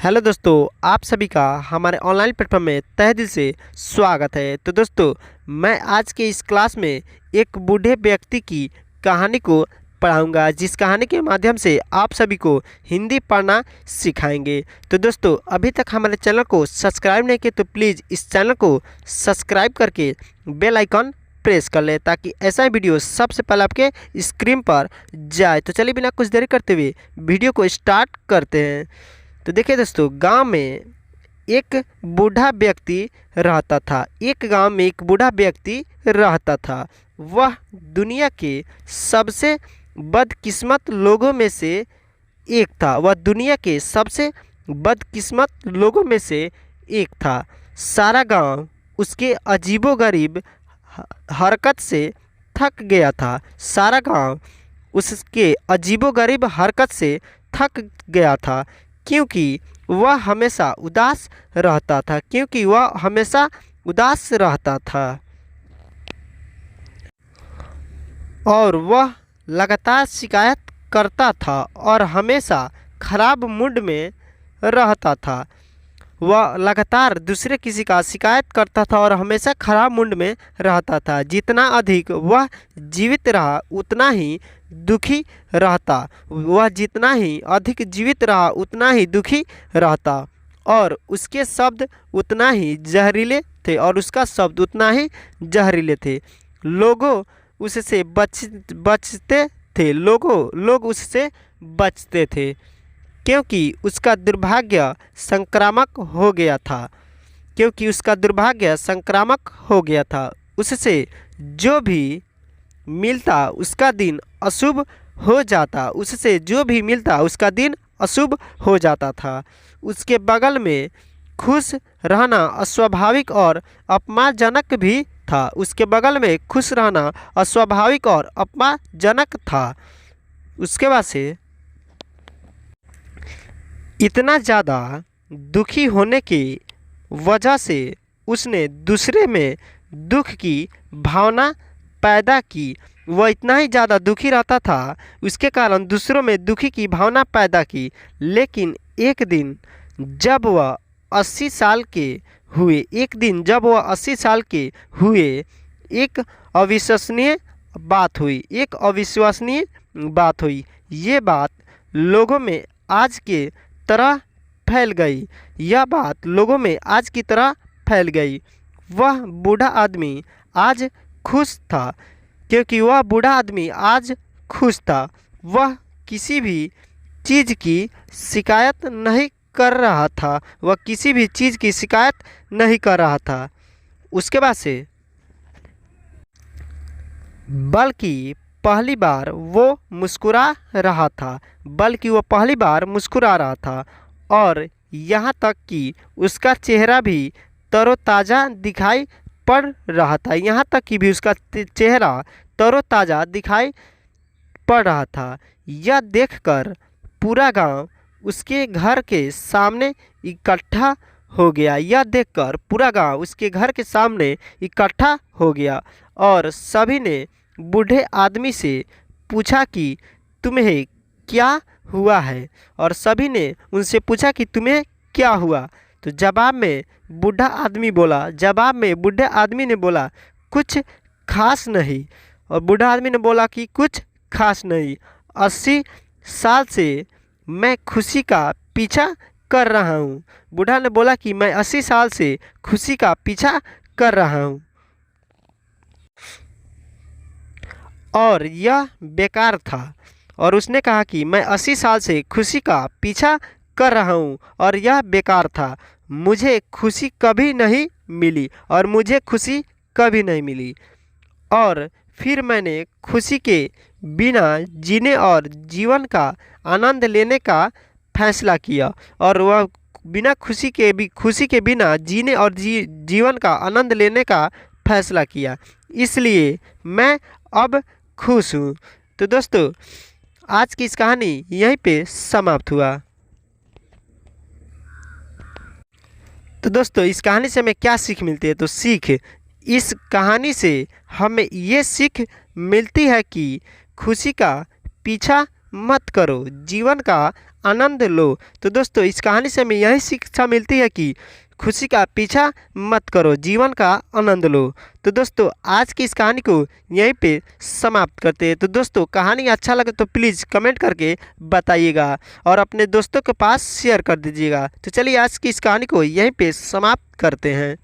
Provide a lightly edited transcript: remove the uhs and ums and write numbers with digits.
Hello दोस्तों, आप सभी का हमारे ऑनलाइन प्लेटफॉर्म में तहे दिल से स्वागत है। तो दोस्तों, मैं आज के इस क्लास में एक बूढ़े व्यक्ति की कहानी को पढ़ाऊंगा, जिस कहानी के माध्यम से आप सभी को हिंदी पढ़ना सिखाएंगे। तो दोस्तों, अभी तक हमारे चैनल को सब्सक्राइब नहीं किए तो प्लीज़ इस चैनल को सब्सक्राइब करके बेल आइकन प्रेस कर ले, ताकि ऐसा वीडियो सबसे पहले आपके स्क्रीन पर जाए। तो चलिए बिना कुछ देरी करते हुए वीडियो को स्टार्ट करते हैं। तो देखिए दोस्तों, गांव में एक बूढ़ा व्यक्ति रहता था। एक गांव में एक बूढ़ा व्यक्ति रहता था। वह दुनिया के सबसे बदकिस्मत लोगों में से एक था। वह दुनिया के सबसे बदकिस्मत लोगों में से एक था। सारा गांव उसके अजीबोगरीब हरकत से थक गया था। सारा गांव उसके अजीबोगरीब हरकत से थक गया था, क्योंकि वह हमेशा उदास रहता था। और वह लगातार शिकायत करता था और हमेशा खराब मूड में रहता था। वह लगातार दूसरे किसी का शिकायत करता था और हमेशा खराब मूड में रहता था। जितना अधिक वह जीवित रहा उतना ही दुखी रहता। वह जितना ही अधिक जीवित रहा उतना ही दुखी रहता, और उसके शब्द उतना ही जहरीले थे लोग उससे बचते थे। लोग उससे बचते थे, क्योंकि उसका दुर्भाग्य संक्रामक हो गया था। उससे जो भी मिलता उसका दिन अशुभ हो जाता था। उसके बगल में खुश रहना अस्वाभाविक और अपमानजनक था। उसके बाद से इतना ज़्यादा दुखी होने की वजह से उसने दूसरे में दुख की भावना पैदा की। वह इतना ही ज़्यादा दुखी रहता था, उसके कारण दूसरों में दुखी की भावना पैदा की। लेकिन एक दिन जब वह 80 साल के हुए, एक अविश्वसनीय बात हुई। ये बात लोगों में आज की तरह फैल गई। वह बूढ़ा आदमी आज खुश था, वह किसी भी चीज़ की शिकायत नहीं कर रहा था। उसके बाद से बल्कि पहली बार वो मुस्कुरा रहा था, और यहाँ तक कि उसका चेहरा भी तरोताज़ा दिखाई पड़ रहा था। यह देखकर पूरा गांव उसके घर के सामने इकट्ठा हो गया, और सभी ने बूढ़े आदमी से पूछा कि तुम्हें क्या हुआ है। तो जवाब में बूढ़ा आदमी ने बोला कुछ खास नहीं। और बूढ़ा आदमी ने बोला कि कुछ खास नहीं, 80 साल से मैं खुशी का पीछा कर रहा हूँ। बूढ़ा ने बोला कि मैं 80 साल से खुशी का पीछा कर रहा हूँ, और यह बेकार था। और उसने कहा कि मैं 80 साल से खुशी का पीछा कर रहा हूँ और यह बेकार था। मुझे खुशी कभी नहीं मिली, और फिर मैंने खुशी के बिना जीने और जीवन का आनंद लेने का फैसला किया। और वह बिना खुशी के बिना जीने और जीवन का आनंद लेने का फैसला किया, इसलिए मैं अब खुश हूँ। तो दोस्तों, आज की इस कहानी यहीं पे समाप्त हुआ। तो दोस्तों, इस कहानी से हमें क्या सीख मिलती है? तो इस कहानी से हमें ये सीख मिलती है कि खुशी का पीछा मत करो, जीवन का आनंद लो। तो दोस्तों इस कहानी से हमें यही शिक्षा मिलती है कि खुशी का पीछा मत करो, जीवन का आनंद लो। तो दोस्तों आज की इस कहानी को यहीं पे समाप्त करते हैं। तो दोस्तों कहानी अच्छा लगे तो प्लीज़ कमेंट करके बताइएगा और अपने दोस्तों के पास शेयर कर दीजिएगा। तो चलिए आज की इस कहानी को यहीं पे समाप्त करते हैं।